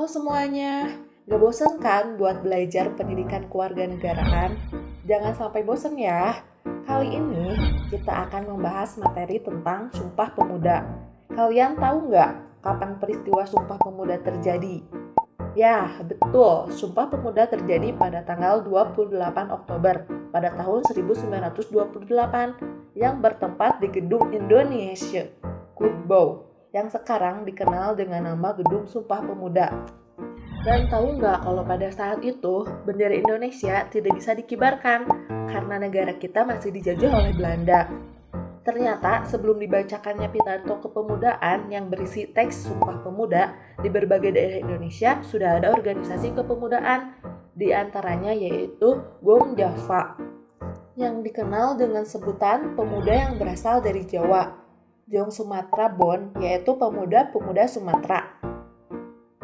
semuanya, gak bosen kan buat belajar pendidikan kewarganegaraan? Jangan sampai bosen ya. Kali ini kita akan membahas materi tentang Sumpah Pemuda. Kalian tahu nggak kapan peristiwa Sumpah Pemuda terjadi? Ya, betul. Sumpah Pemuda terjadi pada tanggal 28 Oktober pada tahun 1928 yang bertempat di Gedung Indonesia, Kutbau, yang sekarang dikenal dengan nama Gedung Sumpah Pemuda. Dan tahu nggak kalau pada saat itu bendera Indonesia tidak bisa dikibarkan karena negara kita masih dijajah oleh Belanda. Ternyata sebelum dibacakannya pidato kepemudaan yang berisi teks Sumpah Pemuda, di berbagai daerah Indonesia sudah ada organisasi kepemudaan, di antaranya yaitu Gom Java, yang dikenal dengan sebutan pemuda yang berasal dari Jawa. Jong Sumatera Bon, yaitu pemuda-pemuda Sumatera.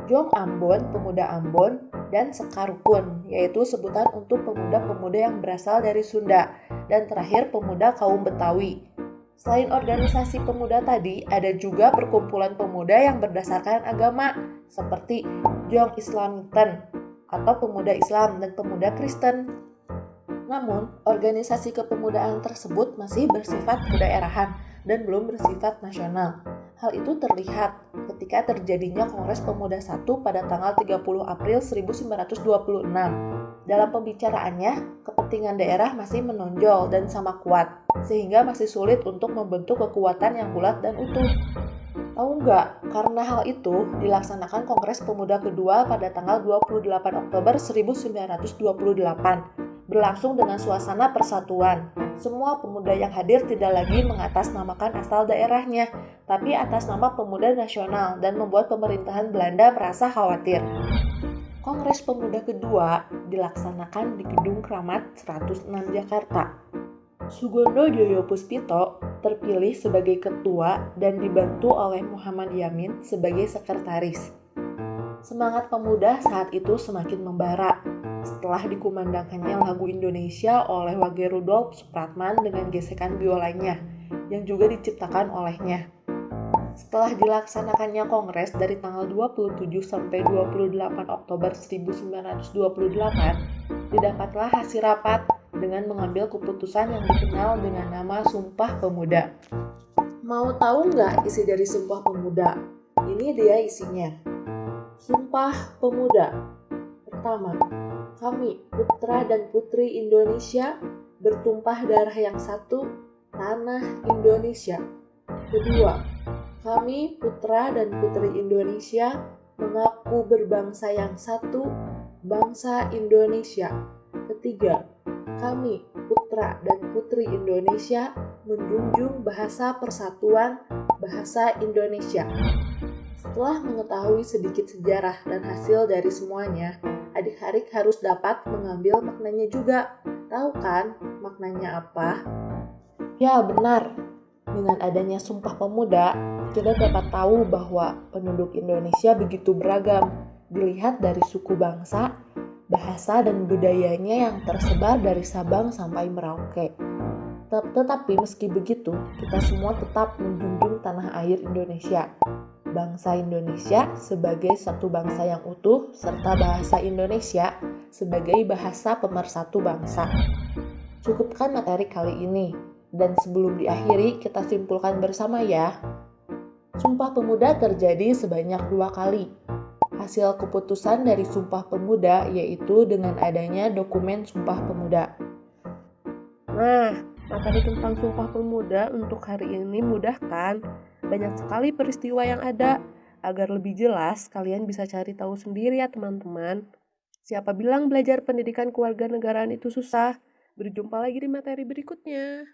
Jong Ambon, pemuda Ambon, dan Sekarukun, yaitu sebutan untuk pemuda-pemuda yang berasal dari Sunda. Dan terakhir, pemuda kaum Betawi. Selain organisasi pemuda tadi, ada juga perkumpulan pemuda yang berdasarkan agama, seperti Jong Islamiten, atau pemuda Islam dan pemuda Kristen. Namun, organisasi kepemudaan tersebut masih bersifat kedaerahan dan belum bersifat nasional. Hal itu terlihat ketika terjadinya Kongres Pemuda I pada tanggal 30 April 1926. Dalam pembicaraannya, kepentingan daerah masih menonjol dan sama kuat, sehingga masih sulit untuk membentuk kekuatan yang bulat dan utuh. Tahu nggak, karena hal itu dilaksanakan Kongres Pemuda kedua pada tanggal 28 Oktober 1928, berlangsung dengan suasana persatuan. Semua pemuda yang hadir tidak lagi mengatasnamakan asal daerahnya, tapi atas nama pemuda nasional dan membuat pemerintahan Belanda merasa khawatir. Kongres Pemuda kedua dilaksanakan di Gedung Kramat 106 Jakarta. Sugondo Joyo Puspito terpilih sebagai ketua dan dibantu oleh Muhammad Yamin sebagai sekretaris. Semangat pemuda saat itu semakin membara setelah dikumandangkannya lagu Indonesia oleh Wage Rudolf Supratman dengan gesekan biolanya yang juga diciptakan olehnya. Setelah dilaksanakannya kongres dari tanggal 27 sampai 28 Oktober 1928, didapatlah hasil rapat dengan mengambil keputusan yang dikenal dengan nama Sumpah Pemuda. Mau tahu nggak isi dari Sumpah Pemuda? Ini dia isinya. Sumpah Pemuda. Pertama, kami, putra dan putri Indonesia, bertumpah darah yang satu, tanah Indonesia. Kedua, kami, putra dan putri Indonesia, mengaku berbangsa yang satu, bangsa Indonesia. Ketiga, kami, putra dan putri Indonesia, menjunjung bahasa persatuan, bahasa Indonesia. Setelah mengetahui sedikit sejarah dan hasil dari semuanya, adik-adik harus dapat mengambil maknanya juga. Tahu kan maknanya apa? Ya, benar. Dengan adanya Sumpah Pemuda, kita dapat tahu bahwa penduduk Indonesia begitu beragam, dilihat dari suku bangsa, bahasa, dan budayanya yang tersebar dari Sabang sampai Merauke. Tetapi meski begitu, kita semua tetap menjunjung tanah air Indonesia, bangsa Indonesia sebagai satu bangsa yang utuh, serta bahasa Indonesia sebagai bahasa pemersatu bangsa. Cukupkan materi kali ini, dan sebelum diakhiri kita simpulkan bersama ya. Sumpah Pemuda terjadi sebanyak 2 kali. Hasil keputusan dari Sumpah Pemuda yaitu dengan adanya dokumen Sumpah Pemuda. Nah, materi tentang Sumpah Pemuda untuk hari ini mudah kan? Banyak sekali peristiwa yang ada. Agar lebih jelas, kalian bisa cari tahu sendiri ya teman-teman. Siapa bilang belajar pendidikan kewarganegaraan itu susah? Berjumpa lagi di materi berikutnya.